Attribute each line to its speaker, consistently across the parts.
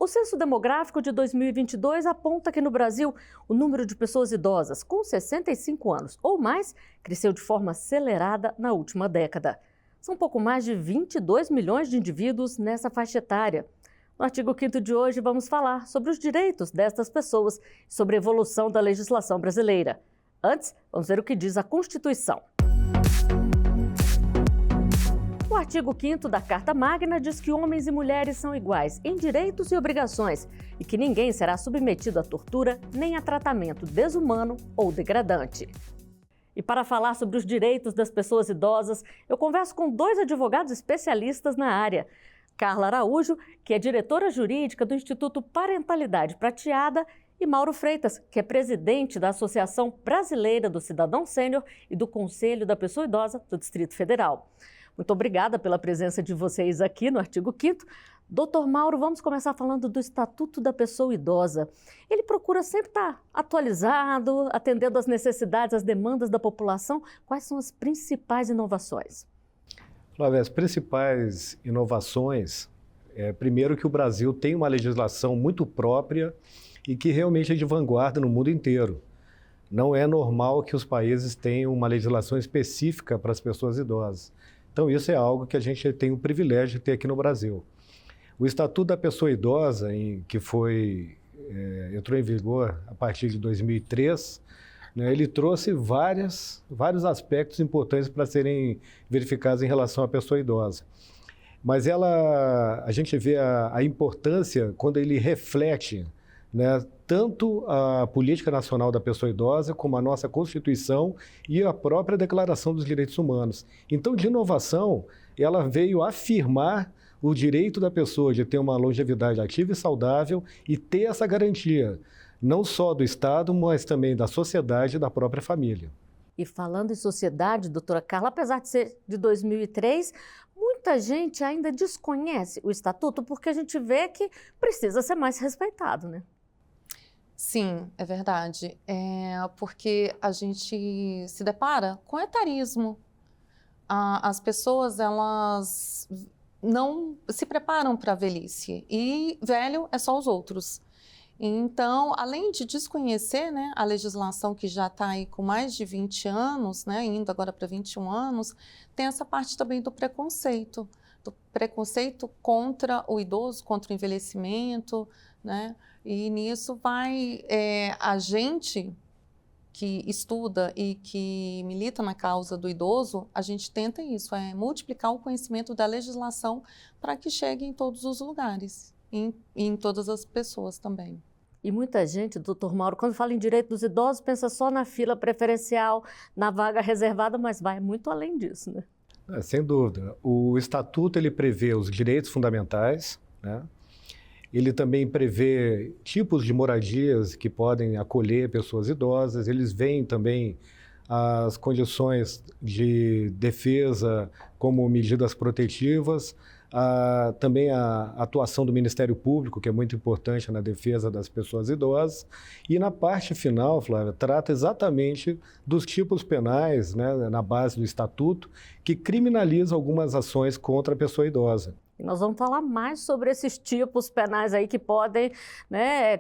Speaker 1: Censo Demográfico de 2022 aponta que no Brasil o número de pessoas idosas com 65 anos ou mais cresceu de forma acelerada na última década. São pouco mais de 22 milhões de indivíduos nessa faixa etária. No artigo 5º de hoje vamos falar sobre os direitos destas pessoas e sobre a evolução da legislação brasileira. Antes, vamos ver o que diz a Constituição. O artigo 5º da Carta Magna diz que homens e mulheres são iguais em direitos e obrigações e que ninguém será submetido a tortura nem a tratamento desumano ou degradante. E para falar sobre os direitos das pessoas idosas, eu converso com 2 advogados especialistas na área. Carla Araújo, que é diretora jurídica do Instituto Parentalidade Prateada, e Mauro Freitas, que é presidente da Associação Brasileira do Cidadão Sênior e do Conselho da Pessoa Idosa do Distrito Federal. Muito obrigada pela presença de vocês aqui no artigo 5º. Doutor Mauro, vamos começar falando do Estatuto da Pessoa Idosa. Ele procura sempre estar atualizado, atendendo às necessidades, às demandas da população. Quais são as principais inovações?
Speaker 2: Flávia, as principais inovações primeiro que o Brasil tem uma legislação muito própria e que realmente é de vanguarda no mundo inteiro. Não é normal que os países tenham uma legislação específica para as pessoas idosas. Então, isso é algo que a gente tem o privilégio de ter aqui no Brasil. O Estatuto da Pessoa Idosa, que entrou em vigor a partir de 2003, ele trouxe vários aspectos importantes para serem verificados em relação à pessoa idosa. Mas a gente vê a importância quando ele reflete, tanto a Política Nacional da Pessoa Idosa, como a nossa Constituição e a própria Declaração dos Direitos Humanos. Então, de inovação, ela veio afirmar o direito da pessoa de ter uma longevidade ativa e saudável e ter essa garantia, não só do Estado, mas também da sociedade e da própria família.
Speaker 1: E falando em sociedade, doutora Carla, apesar de ser de 2003, muita gente ainda desconhece o Estatuto porque a gente vê que precisa ser mais respeitado, né?
Speaker 3: Sim, é verdade. Porque a gente se depara com etarismo. As pessoas, elas não se preparam para a velhice e velho é só os outros. Então, além de desconhecer, a legislação que já está aí com mais de 20 anos, indo agora para 21 anos, tem essa parte também do preconceito contra o idoso, contra o envelhecimento, E nisso vai a gente que estuda e que milita na causa do idoso, a gente tenta isso, multiplicar o conhecimento da legislação para que chegue em todos os lugares, em todas as pessoas também.
Speaker 1: E muita gente, doutor Mauro, quando fala em direito dos idosos, pensa só na fila preferencial, na vaga reservada, mas vai muito além disso, né?
Speaker 2: Sem dúvida. O Estatuto, ele prevê os direitos fundamentais, Ele também prevê tipos de moradias que podem acolher pessoas idosas, eles veem também as condições de defesa como medidas protetivas, também a atuação do Ministério Público, que é muito importante na defesa das pessoas idosas. E na parte final, Flávia, trata exatamente dos tipos penais, na base do Estatuto, que criminaliza algumas ações contra a pessoa idosa.
Speaker 1: E nós vamos falar mais sobre esses tipos penais aí que podem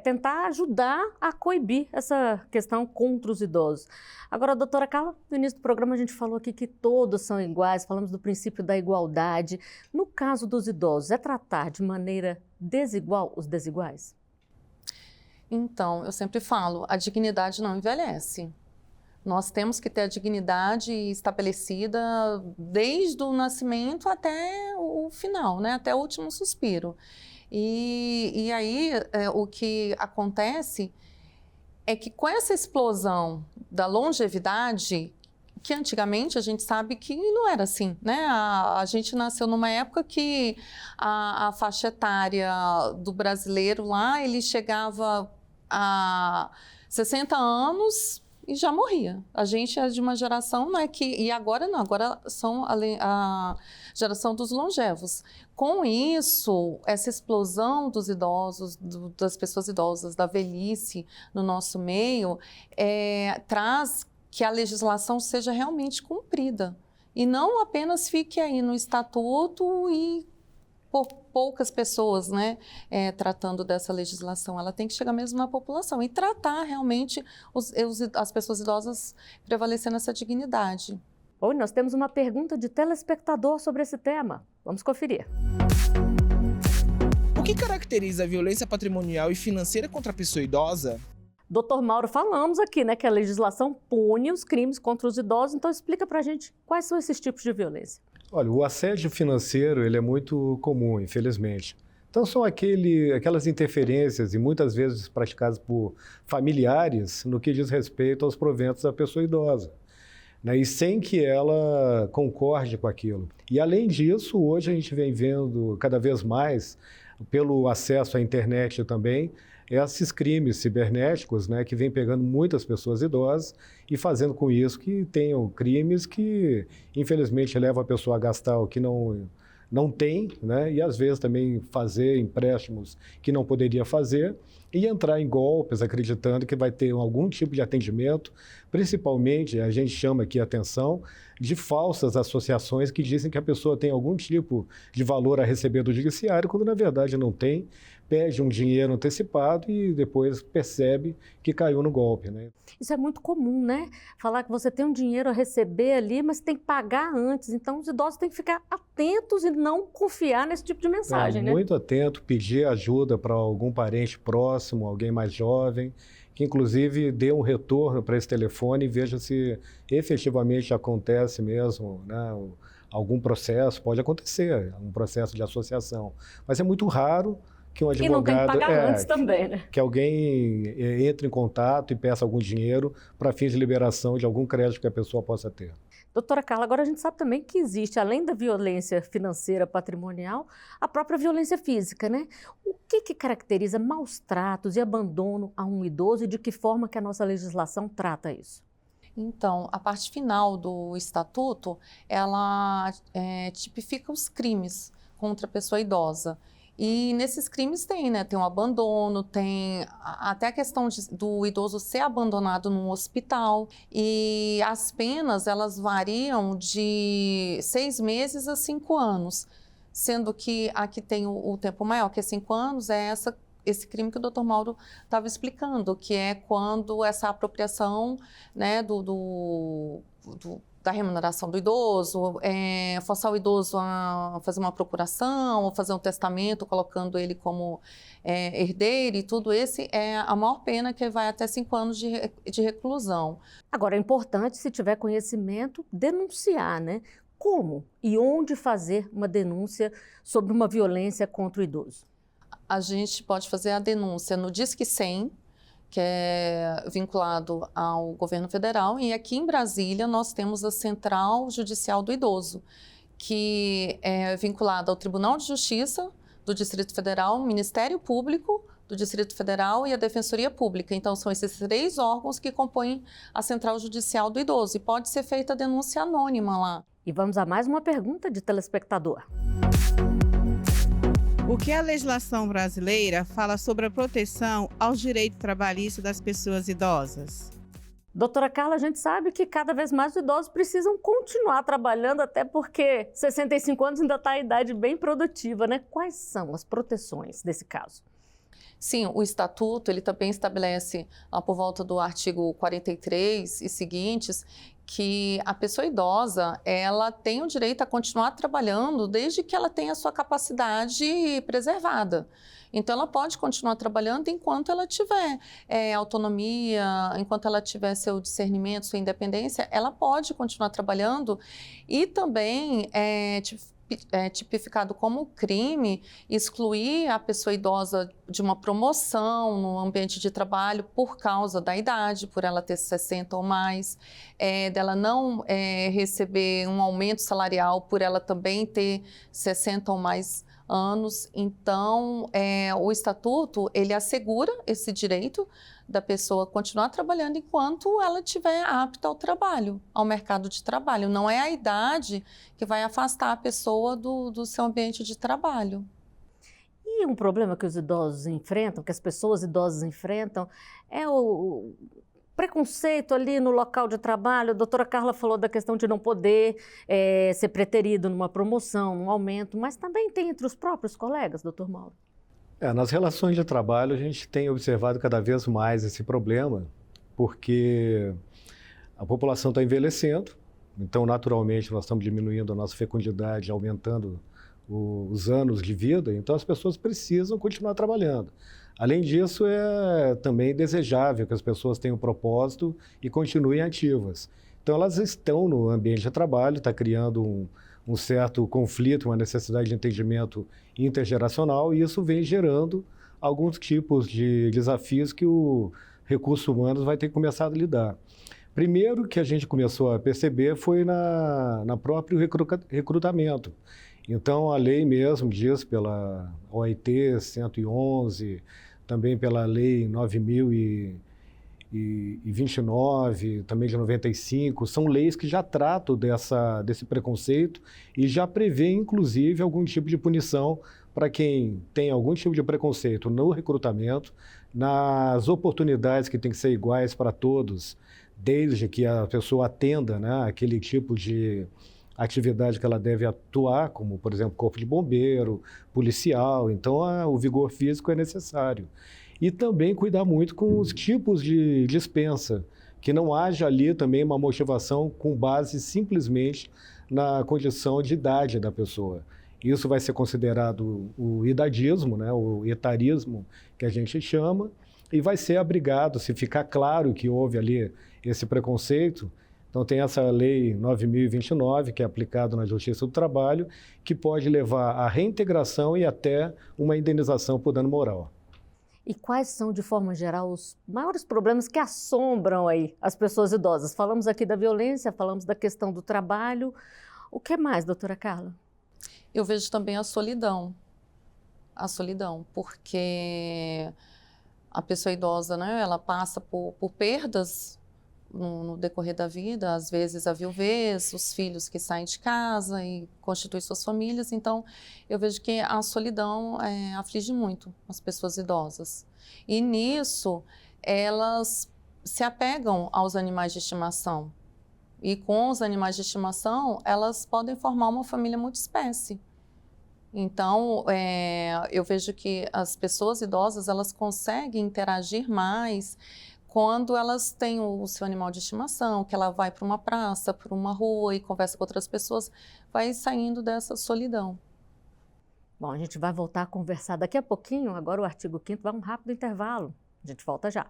Speaker 1: tentar ajudar a coibir essa questão contra os idosos. Agora, doutora Carla, no início do programa a gente falou aqui que todos são iguais, falamos do princípio da igualdade. No caso dos idosos, é tratar de maneira desigual os desiguais?
Speaker 3: Então, eu sempre falo, a dignidade não envelhece. Nós temos que ter a dignidade estabelecida desde o nascimento até o final, até o último suspiro. E aí, o que acontece é que com essa explosão da longevidade, que antigamente a gente sabe que não era assim, A gente nasceu numa época que a faixa etária do brasileiro lá, ele chegava a 60 anos... e já morria. A gente é de uma geração, e agora não, agora são a geração dos longevos. Com isso, essa explosão dos idosos, das pessoas idosas, da velhice no nosso meio, traz que a legislação seja realmente cumprida. E não apenas fique aí no estatuto e por poucas pessoas, né, tratando dessa legislação. Ela tem que chegar mesmo na população e tratar realmente as pessoas idosas prevalecendo essa dignidade.
Speaker 1: Oi, nós temos uma pergunta de telespectador sobre esse tema. Vamos conferir.
Speaker 4: O que caracteriza a violência patrimonial e financeira contra a pessoa idosa?
Speaker 1: Doutor Mauro, falamos aqui, né, que a legislação pune os crimes contra os idosos, então explica pra gente quais são esses tipos de violência.
Speaker 2: Olha, o assédio financeiro ele é muito comum, infelizmente. Então, são aquelas interferências, e muitas vezes praticadas por familiares, no que diz respeito aos proventos da pessoa idosa, né? E sem que ela concorde com aquilo. E, além disso, hoje a gente vem vendo cada vez mais, pelo acesso à internet também, esses crimes cibernéticos, né, que vêm pegando muitas pessoas idosas e fazendo com isso que tenham crimes que, infelizmente, levam a pessoa a gastar o que não tem, né, e às vezes também fazer empréstimos que não poderia fazer e entrar em golpes acreditando que vai ter algum tipo de atendimento. Principalmente, a gente chama aqui a atenção de falsas associações que dizem que a pessoa tem algum tipo de valor a receber do judiciário, quando na verdade não tem, pede um dinheiro antecipado e depois percebe que caiu no golpe, né?
Speaker 1: Isso é muito comum, né? Falar que você tem um dinheiro a receber ali, mas tem que pagar antes. Então, os idosos têm que ficar atentos e não confiar nesse tipo de mensagem, né?
Speaker 2: Muito atento, pedir ajuda para algum parente próximo, alguém mais jovem, que inclusive dê um retorno para esse telefone e veja se efetivamente acontece mesmo, né, algum processo. Pode acontecer, um processo de associação, mas é muito raro que um advogado...
Speaker 1: E não tem que pagar antes também, né?
Speaker 2: Que alguém entre em contato e peça algum dinheiro para fins de liberação de algum crédito que a pessoa possa ter.
Speaker 1: Doutora Carla, agora a gente sabe também que existe, além da violência financeira patrimonial, a própria violência física, né? O que caracteriza maus tratos e abandono a um idoso e de que forma que a nossa legislação trata isso?
Speaker 3: Então, a parte final do estatuto, ela tipifica os crimes contra a pessoa idosa. E nesses crimes tem, né? Tem o abandono, tem até a questão do idoso ser abandonado num hospital. E as penas, elas variam de 6 meses a 5 anos. Sendo que aqui tem o tempo maior, que é 5 anos, é esse crime que o Dr. Mauro estava explicando, que é quando essa apropriação, né, da remuneração do idoso, forçar o idoso a fazer uma procuração, ou fazer um testamento, colocando ele como herdeiro, e tudo esse é a maior pena, que vai até 5 anos de reclusão.
Speaker 1: Agora, é importante, se tiver conhecimento, denunciar, né? Como e onde fazer uma denúncia sobre uma violência contra o idoso?
Speaker 3: A gente pode fazer a denúncia no Disque 100, que é vinculado ao governo federal, e aqui em Brasília nós temos a Central Judicial do Idoso, que é vinculada ao Tribunal de Justiça do Distrito Federal, Ministério Público do Distrito Federal e a Defensoria Pública. Então, são esses 3 órgãos que compõem a Central Judicial do Idoso, e pode ser feita a denúncia anônima lá.
Speaker 1: E vamos a mais uma pergunta de telespectador.
Speaker 5: O que a legislação brasileira fala sobre a proteção aos direitos trabalhistas das pessoas idosas?
Speaker 1: Doutora Carla, a gente sabe que cada vez mais os idosos precisam continuar trabalhando, até porque 65 anos ainda está a idade bem produtiva, né? Quais são as proteções desse caso?
Speaker 3: Sim, o Estatuto, ele também estabelece, lá por volta do artigo 43 e seguintes, que a pessoa idosa, ela tem o direito a continuar trabalhando desde que ela tenha a sua capacidade preservada. Então, ela pode continuar trabalhando enquanto ela tiver autonomia, enquanto ela tiver seu discernimento, sua independência, ela pode continuar trabalhando. E também tipificado como crime excluir a pessoa idosa de uma promoção no ambiente de trabalho por causa da idade, por ela ter 60 ou mais, dela não receber um aumento salarial por ela também ter 60 ou mais anos. Então, o Estatuto, ele assegura esse direito da pessoa continuar trabalhando enquanto ela estiver apta ao trabalho, ao mercado de trabalho. Não é a idade que vai afastar a pessoa do seu ambiente de trabalho.
Speaker 1: E um problema que os idosos enfrentam, que as pessoas idosas enfrentam, é o preconceito ali no local de trabalho. A doutora Carla falou da questão de não poder ser preterido numa promoção, num aumento, mas também tem entre os próprios colegas, doutor Mauro?
Speaker 2: Nas relações de trabalho, a gente tem observado cada vez mais esse problema, porque a população está envelhecendo, então, naturalmente, nós estamos diminuindo a nossa fecundidade, aumentando os anos de vida, então as pessoas precisam continuar trabalhando. Além disso, é também desejável que as pessoas tenham propósito e continuem ativas. Então, elas estão no ambiente de trabalho, está criando um certo conflito, uma necessidade de entendimento intergeracional, e isso vem gerando alguns tipos de desafios que o recurso humano vai ter que começar a lidar. Primeiro que a gente começou a perceber foi na próprio recrutamento. Então, a lei mesmo diz, pela OIT 111, também pela lei 9.029, também de 95, são leis que já tratam desse preconceito e já prevê, inclusive, algum tipo de punição para quem tem algum tipo de preconceito no recrutamento, nas oportunidades que têm que ser iguais para todos, desde que a pessoa atenda, né, aquele tipo de atividade que ela deve atuar, como, por exemplo, corpo de bombeiro, policial. Então, o vigor físico é necessário. E também cuidar muito com os tipos de dispensa, que não haja ali também uma motivação com base simplesmente na condição de idade da pessoa. Isso vai ser considerado o idadismo, né, o etarismo, que a gente chama, e vai ser abrigado, se ficar claro que houve ali esse preconceito. Então, tem essa lei 9.029, que é aplicada na Justiça do Trabalho, que pode levar à reintegração e até uma indenização por dano moral.
Speaker 1: E quais são, de forma geral, os maiores problemas que assombram aí as pessoas idosas? Falamos aqui da violência, falamos da questão do trabalho. O que mais, doutora Carla?
Speaker 3: Eu vejo também a solidão, porque a pessoa idosa, né, ela passa por perdas no decorrer da vida, às vezes a viuvez, os filhos que saem de casa e constituem suas famílias. Então, eu vejo que a solidão aflige muito as pessoas idosas. E nisso, elas se apegam aos animais de estimação. E com os animais de estimação, elas podem formar uma família multiespécie. Então, eu vejo que as pessoas idosas, elas conseguem interagir mais quando elas têm o seu animal de estimação, que ela vai para uma praça, para uma rua e conversa com outras pessoas, vai saindo dessa solidão.
Speaker 1: Bom, a gente vai voltar a conversar daqui a pouquinho. Agora o artigo 5º vai um rápido intervalo. A gente volta já.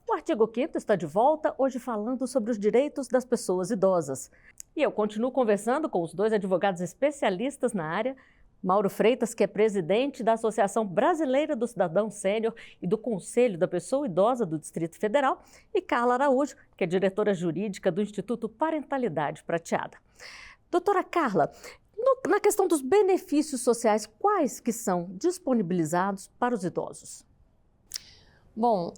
Speaker 1: O artigo 5º está de volta, hoje falando sobre os direitos das pessoas idosas. E eu continuo conversando com os dois advogados especialistas na área, Mauro Freitas, que é presidente da Associação Brasileira do Cidadão Sênior e do Conselho da Pessoa Idosa do Distrito Federal, e Carla Araújo, que é diretora jurídica do Instituto Parentalidade Prateada. Doutora Carla, na questão dos benefícios sociais, quais que são disponibilizados para os idosos?
Speaker 3: Bom,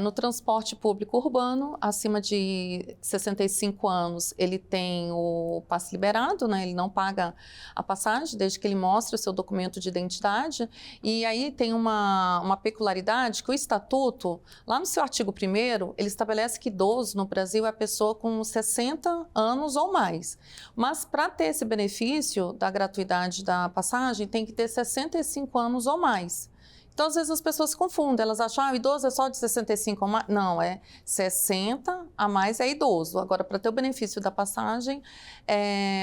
Speaker 3: no transporte público urbano, acima de 65 anos, ele tem o passe liberado, né? Ele não paga a passagem, desde que ele mostre o seu documento de identidade. E aí tem uma peculiaridade que o Estatuto, lá no seu artigo 1º, ele estabelece que idoso no Brasil é a pessoa com 60 anos ou mais. Mas para ter esse benefício da gratuidade da passagem, tem que ter 65 anos ou mais. Então, às vezes as pessoas se confundem, elas acham que o idoso é só de 65 a mais. Não, é 60 a mais é idoso. Agora, para ter o benefício da passagem,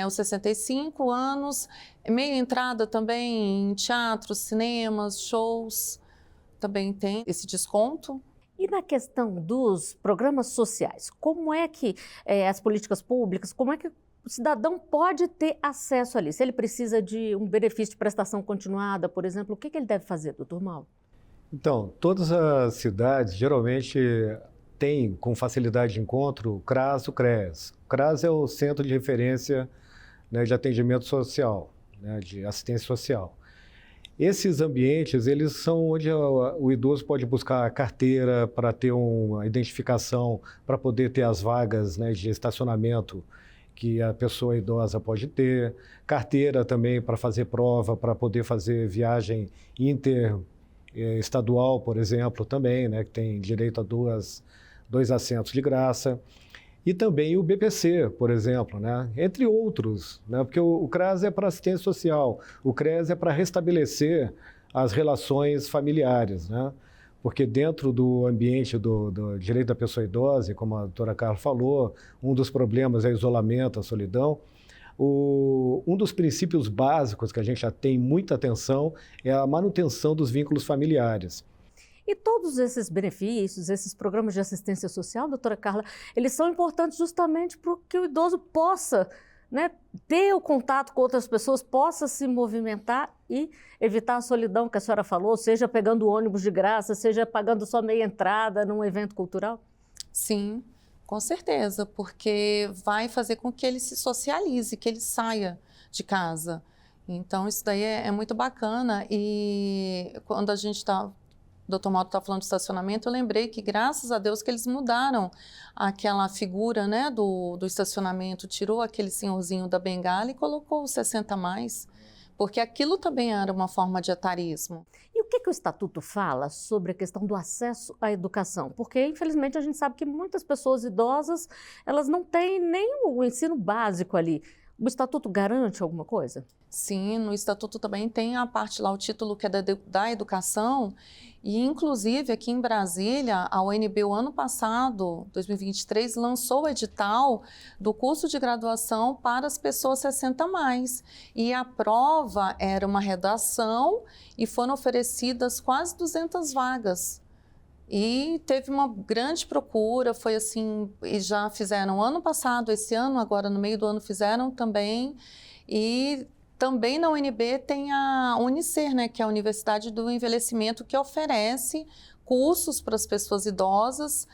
Speaker 3: os 65 anos, meia entrada também em teatros, cinemas, shows, também tem esse desconto.
Speaker 1: E na questão dos programas sociais, como é que as políticas públicas, como é que o cidadão pode ter acesso ali? Se ele precisa de um benefício de prestação continuada, por exemplo, o que ele deve fazer, doutor Mauro?
Speaker 2: Então, todas as cidades geralmente têm com facilidade de encontro o CRAS, o CREAS. O CRAS é o Centro de Referência, né, de Atendimento Social, né, de Assistência Social. Esses ambientes, eles são onde o idoso pode buscar carteira para ter uma identificação, para poder ter as vagas, né, de estacionamento que a pessoa idosa pode ter, carteira também para fazer prova, para poder fazer viagem interestadual, por exemplo, também, né, que tem direito a dois assentos de graça. E também o BPC, por exemplo, né? Entre outros, né? Porque o CRAS é para assistência social, o CRES é para restabelecer as relações familiares, né? Porque dentro do ambiente do direito da pessoa idosa, como a doutora Carla falou, um dos problemas é o isolamento, a solidão. Um dos princípios básicos que a gente já tem muita atenção é a manutenção dos vínculos familiares.
Speaker 1: E todos esses benefícios, esses programas de assistência social, doutora Carla, eles são importantes justamente para que o idoso possa, né, ter o contato com outras pessoas, possa se movimentar e evitar a solidão que a senhora falou, seja pegando ônibus de graça, seja pagando só meia entrada num evento cultural?
Speaker 3: Sim, com certeza, porque vai fazer com que ele se socialize, que ele saia de casa. Então, isso daí é muito bacana. E quando a gente está... O doutor Mauro está falando de estacionamento, eu lembrei que, graças a Deus, que eles mudaram aquela figura, né, do estacionamento, tirou aquele senhorzinho da bengala e colocou o 60 a mais, porque aquilo também era uma forma de etarismo.
Speaker 1: E o que o Estatuto fala sobre a questão do acesso à educação? Porque, infelizmente, a gente sabe que muitas pessoas idosas, elas não têm nem o ensino básico ali. O Estatuto garante alguma coisa?
Speaker 3: Sim, no Estatuto também tem a parte lá, o título que é da educação, e inclusive aqui em Brasília, a UNB, o ano passado, 2023, lançou o edital do curso de graduação para as pessoas 60 a mais. E a prova era uma redação e foram oferecidas quase 200 vagas. E teve uma grande procura, foi assim, e já fizeram ano passado, esse ano, agora no meio do ano fizeram também. E também na UNB tem a Unicer, né, que é a Universidade do Envelhecimento, que oferece cursos para as pessoas idosas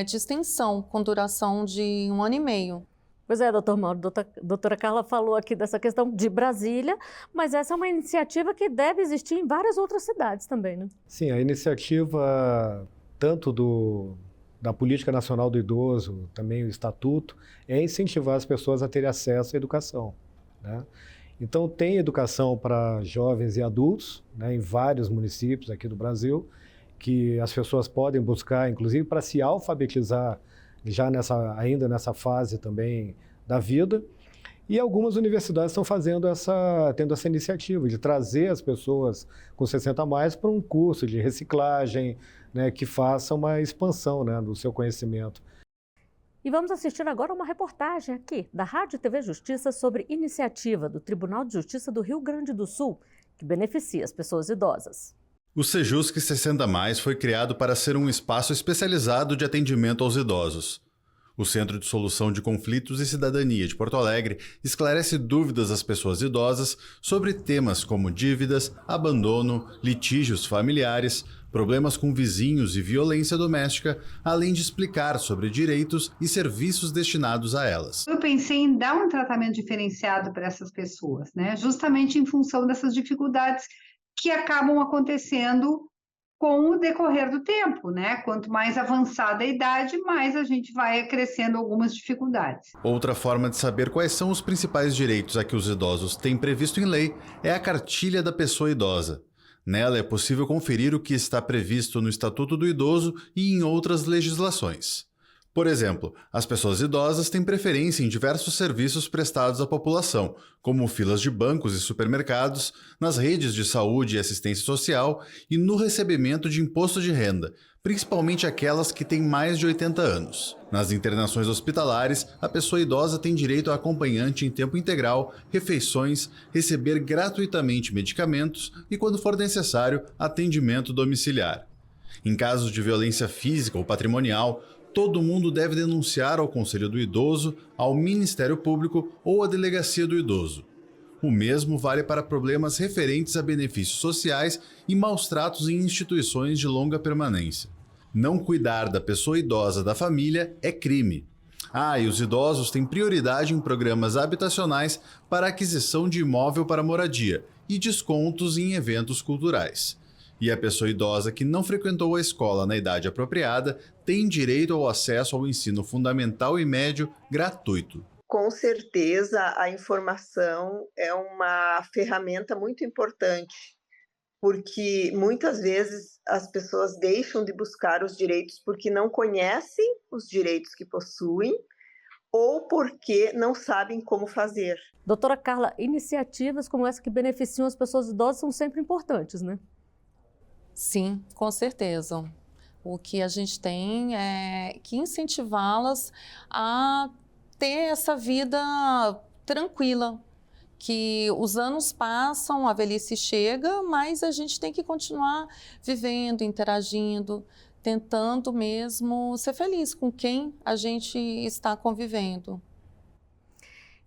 Speaker 3: de extensão, com duração de 1 ano e meio.
Speaker 1: Pois é, doutor Mauro, doutora Carla falou aqui dessa questão de Brasília, mas essa é uma iniciativa que deve existir em várias outras cidades também, né?
Speaker 2: Sim, a iniciativa tanto da Política Nacional do Idoso, também o Estatuto, é incentivar as pessoas a terem acesso à educação, né? Então, tem educação para jovens e adultos, né, em vários municípios aqui do Brasil, que as pessoas podem buscar, inclusive, para se alfabetizar já ainda nessa fase também da vida. E algumas universidades estão tendo essa iniciativa de trazer as pessoas com 60 a mais para um curso de reciclagem, né, que faça uma expansão, né, do seu conhecimento.
Speaker 1: E vamos assistir agora uma reportagem aqui da Rádio TV Justiça sobre iniciativa do Tribunal de Justiça do Rio Grande do Sul, que beneficia as pessoas idosas.
Speaker 6: O Sejusc 60 Mais foi criado para ser um espaço especializado de atendimento aos idosos. O Centro de Solução de Conflitos e Cidadania de Porto Alegre esclarece dúvidas às pessoas idosas sobre temas como dívidas, abandono, litígios familiares, problemas com vizinhos e violência doméstica, além de explicar sobre direitos e serviços destinados a elas.
Speaker 7: Eu pensei em dar um tratamento diferenciado para essas pessoas, né? Justamente em função dessas dificuldades que acabam acontecendo com o decorrer do tempo, né? Quanto mais avançada a idade, mais a gente vai acrescendo algumas dificuldades.
Speaker 6: Outra forma de saber quais são os principais direitos a que os idosos têm previsto em lei é a Cartilha da Pessoa Idosa. Nela é possível conferir o que está previsto no Estatuto do Idoso e em outras legislações. Por exemplo, as pessoas idosas têm preferência em diversos serviços prestados à população, como filas de bancos e supermercados, nas redes de saúde e assistência social e no recebimento de imposto de renda, principalmente aquelas que têm mais de 80 anos. Nas internações hospitalares, a pessoa idosa tem direito a acompanhante em tempo integral, refeições, receber gratuitamente medicamentos e, quando for necessário, atendimento domiciliar. Em casos de violência física ou patrimonial, todo mundo deve denunciar ao Conselho do Idoso, ao Ministério Público ou à Delegacia do Idoso. O mesmo vale para problemas referentes a benefícios sociais e maus-tratos em instituições de longa permanência. Não cuidar da pessoa idosa da família é crime. E os idosos têm prioridade em programas habitacionais para aquisição de imóvel para moradia e descontos em eventos culturais. E a pessoa idosa que não frequentou a escola na idade apropriada tem direito ao acesso ao ensino fundamental e médio gratuito.
Speaker 8: Com certeza, a informação é uma ferramenta muito importante, porque muitas vezes as pessoas deixam de buscar os direitos porque não conhecem os direitos que possuem ou porque não sabem como fazer.
Speaker 1: Doutora Carla, iniciativas como essa que beneficiam as pessoas idosas são sempre importantes, né?
Speaker 3: Sim, com certeza. O que a gente tem é que incentivá-las a ter essa vida tranquila, que os anos passam, a velhice chega, mas a gente tem que continuar vivendo, interagindo, tentando mesmo ser feliz com quem a gente está convivendo.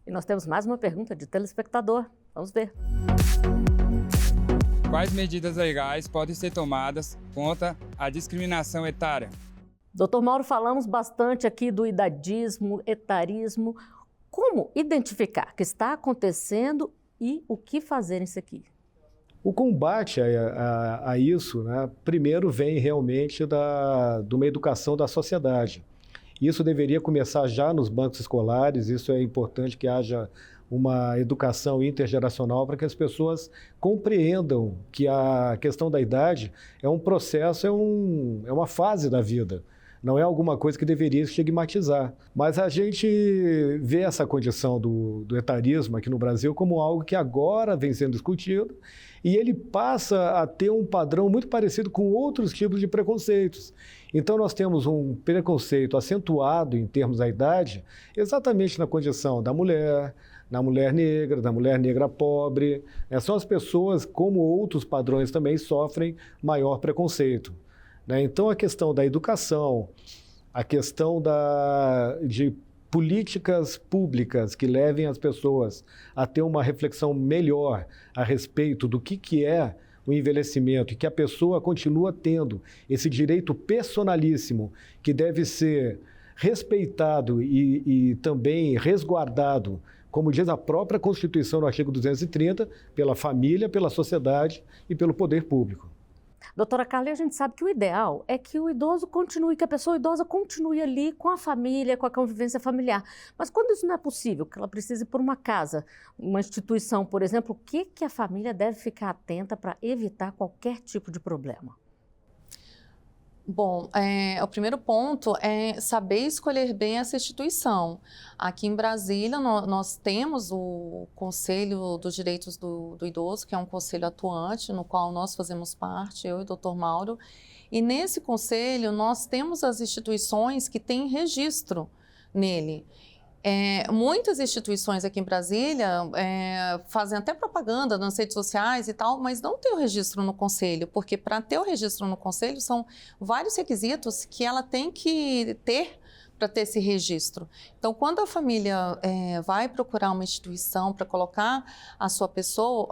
Speaker 1: E nós temos mais uma pergunta de telespectador. Vamos ver.
Speaker 9: Quais medidas legais podem ser tomadas contra a discriminação etária?
Speaker 1: Doutor Mauro, falamos bastante aqui do idadismo, etarismo. Como identificar o que está acontecendo e o que fazer nisso aqui?
Speaker 2: O combate a isso, né, primeiro vem realmente de uma educação da sociedade. Isso deveria começar já nos bancos escolares, isso é importante que haja uma educação intergeracional para que as pessoas compreendam que a questão da idade é um processo, é uma fase da vida. Não é alguma coisa que deveria estigmatizar. Mas a gente vê essa condição do etarismo aqui no Brasil como algo que agora vem sendo discutido e ele passa a ter um padrão muito parecido com outros tipos de preconceitos. Então nós temos um preconceito acentuado em termos da idade exatamente na condição da mulher negra pobre. São as pessoas, como outros padrões também, sofrem maior preconceito. Então, a questão da educação, a questão de políticas públicas que levem as pessoas a ter uma reflexão melhor a respeito do que é o envelhecimento e que a pessoa continua tendo esse direito personalíssimo que deve ser respeitado e também resguardado, como diz a própria Constituição no artigo 230, pela família, pela sociedade e pelo poder público.
Speaker 1: Doutora Carla, a gente sabe que o ideal é que o idoso continue, que a pessoa idosa continue ali com a família, com a convivência familiar. Mas quando isso não é possível, que ela precise ir por uma casa, uma instituição, por exemplo, o que a família deve ficar atenta para evitar qualquer tipo de problema?
Speaker 3: Bom, o primeiro ponto é saber escolher bem essa instituição. Aqui em Brasília, nós temos o Conselho dos Direitos do Idoso, que é um conselho atuante, no qual nós fazemos parte, eu e o Dr. Mauro. E nesse conselho, nós temos as instituições que têm registro nele. Muitas instituições aqui em Brasília fazem até propaganda nas redes sociais e tal, mas não tem o registro no conselho, porque para ter o registro no conselho são vários requisitos que ela tem que ter para ter esse registro. Então, quando a família vai procurar uma instituição para colocar a sua pessoa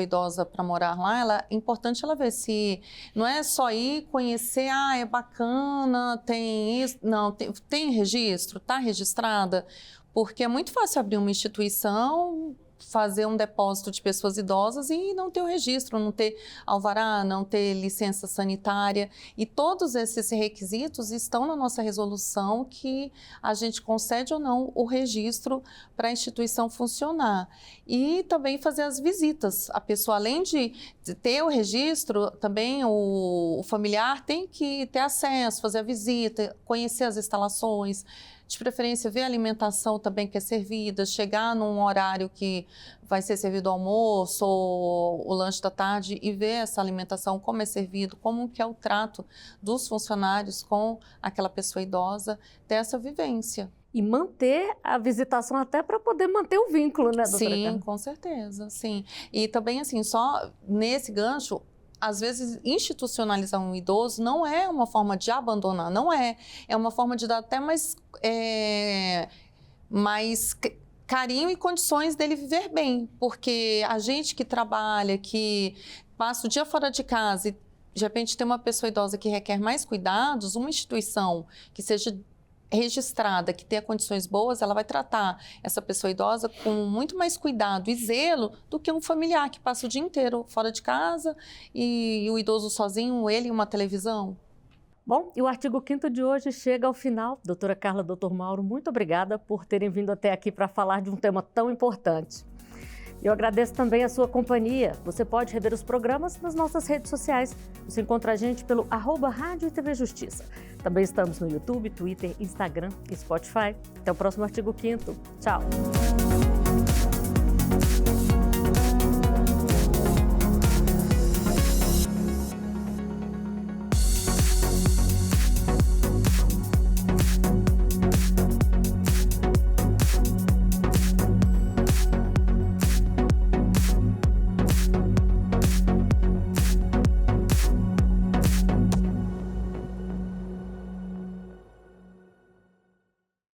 Speaker 3: idosa para morar lá, é importante ela ver se não é só ir conhecer, é bacana, tem isso, não, tem registro, está registrada, porque é muito fácil abrir uma instituição, fazer um depósito de pessoas idosas e não ter o registro, não ter alvará, não ter licença sanitária. E todos esses requisitos estão na nossa resolução que a gente concede ou não o registro para a instituição funcionar. E também fazer as visitas. A pessoa, além de ter o registro, também o familiar tem que ter acesso, fazer a visita, conhecer as instalações, de preferência ver a alimentação também que é servida, chegar num horário que vai ser servido o almoço ou o lanche da tarde e ver essa alimentação, como é servido, como que é o trato dos funcionários com aquela pessoa idosa, ter essa vivência.
Speaker 1: E manter a visitação até para poder manter o vínculo, né, doutora
Speaker 3: Sim,
Speaker 1: Carla?
Speaker 3: com certeza, sim. E também, assim, só nesse gancho, às vezes, institucionalizar um idoso não é uma forma de abandonar, não é. É uma forma de dar até mais carinho e condições dele viver bem. Porque a gente que trabalha, que passa o dia fora de casa e, de repente, tem uma pessoa idosa que requer mais cuidados, uma instituição que seja registrada, que tenha condições boas, ela vai tratar essa pessoa idosa com muito mais cuidado e zelo do que um familiar que passa o dia inteiro fora de casa e o idoso sozinho, ele em uma televisão.
Speaker 1: Bom, e o artigo 5º de hoje chega ao final. Doutora Carla, doutor Mauro, muito obrigada por terem vindo até aqui para falar de um tema tão importante. Eu agradeço também a sua companhia. Você pode rever os programas nas nossas redes sociais. Você encontra a gente pelo @Rádio e TV Justiça. Também estamos no YouTube, Twitter, Instagram e Spotify. Até o próximo artigo 5º. Tchau!